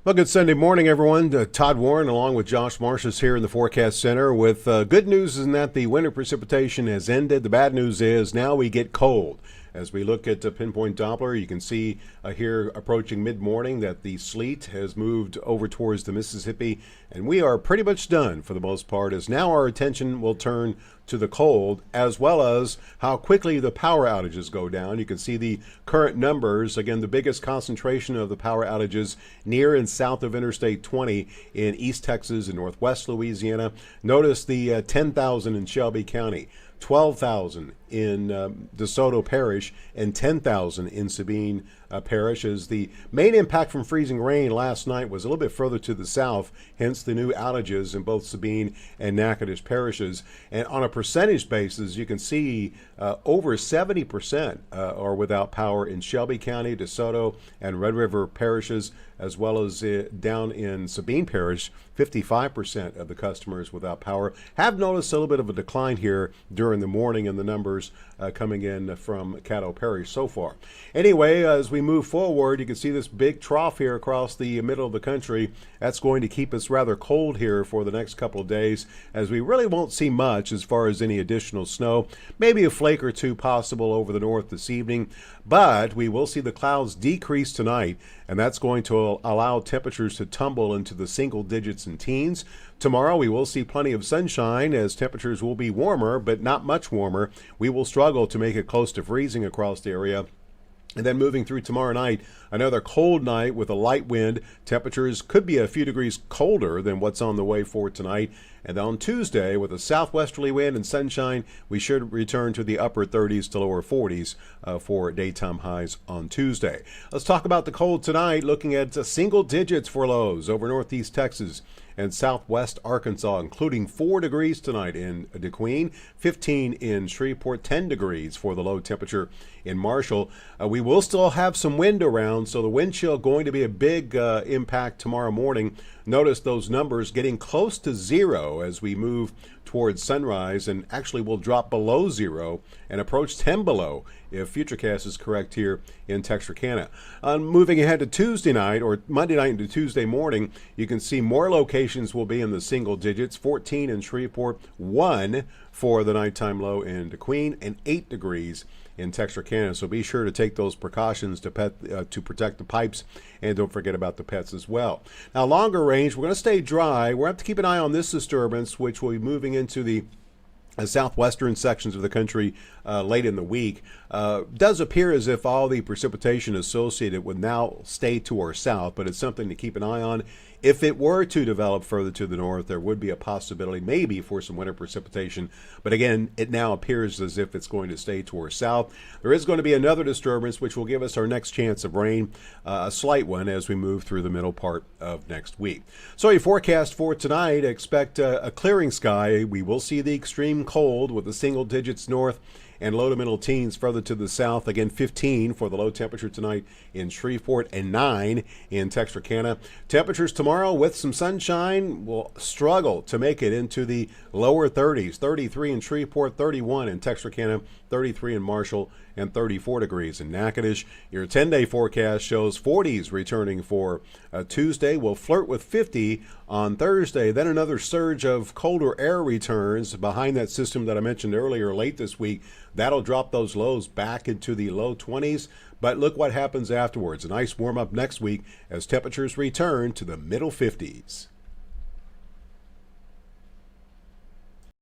Well, good Sunday morning, everyone. Todd Warren along with Josh Marshus here in the Forecast Center with good news in that the winter precipitation has ended. The bad news is now we get cold. As we look at pinpoint Doppler, you can see here approaching mid-morning that the sleet has moved over towards the Mississippi, and we are pretty much done for the most part, as now our attention will turn to the cold, as well as how quickly the power outages go down. You can see the current numbers. Again, the biggest concentration of the power outages near and south of Interstate 20 in East Texas and Northwest Louisiana. Notice the 10,000 in Shelby County, 12,000 in DeSoto Parish, and 10,000 in Sabine Parish. As the main impact from freezing rain last night was a little bit further to the south, hence the new outages in both Sabine and Natchitoches parishes. And on a percentage basis, you can see over 70% are without power in Shelby County, DeSoto, and Red River parishes, as well as down in Sabine Parish, 55% of the customers without power. Have noticed a little bit of a decline here during the morning in the numbers coming in from Caddo Parish so far. Anyway, as we move forward, you can see this big trough here across the middle of the country. That's going to keep us rather cold here for the next couple of days, as we really won't see much as far as any additional snow. Maybe a flake or two possible over the north this evening, but we will see the clouds decrease tonight, and that's going to allow temperatures to tumble into the single digits and teens. Tomorrow we will see plenty of sunshine, as temperatures will be warmer, but not much warmer. We will struggle to make it close to freezing across the area. And then moving through tomorrow night, another cold night with a light wind. Temperatures could be a few degrees colder than what's on the way for tonight. And on Tuesday, with a southwesterly wind and sunshine, we should return to the upper 30s to lower 40s for daytime highs on Tuesday. Let's talk about the cold tonight, looking at single digits for lows over northeast Texas and southwest Arkansas, including 4 degrees tonight in DeQueen, 15 in Shreveport, 10 degrees for the low temperature in Marshall. We will still have some wind around, so the wind chill going to be a big impact tomorrow morning. Notice those numbers getting close to zero as we move towards sunrise, and actually will drop below zero and approach 10 below if Futurecast is correct here in Texarkana. Moving ahead to Tuesday night, or Monday night into Tuesday morning, you can see more locations will be in the single digits, 14 in Shreveport, 1 for the nighttime low in DeQueen, and 8 degrees in Texarkana. So be sure to take those precautions to protect the pipes, and don't forget about the pets as well. Now, longer range, we're going to stay dry. We'll have to keep an eye on this disturbance, which will be moving into the southwestern sections of the country late in the week. Does appear as if all the precipitation associated would now stay to our south, but it's something to keep an eye on. If it were to develop further to the north, there would be a possibility maybe for some winter precipitation. But again, it now appears as if it's going to stay to our south. There is going to be another disturbance which will give us our next chance of rain, a slight one, as we move through the middle part of next week. So your forecast for tonight, expect a clearing sky. We will see the extreme cold with the single digits north and low to middle teens further to the south. Again, 15 for the low temperature tonight in Shreveport, and 9 in Texarkana. Temperatures tomorrow with some sunshine will struggle to make it into the lower 30s. 33 in Shreveport, 31 in Texarkana, 33 in Marshall, and 34 degrees in Natchitoches. Your 10-day forecast shows 40s returning for Tuesday. We'll flirt with 50 on Thursday. Then another surge of colder air returns behind that system that I mentioned earlier late this week. That'll drop those lows back into the low 20s. But look what happens afterwards. A nice warm-up next week as temperatures return to the middle 50s.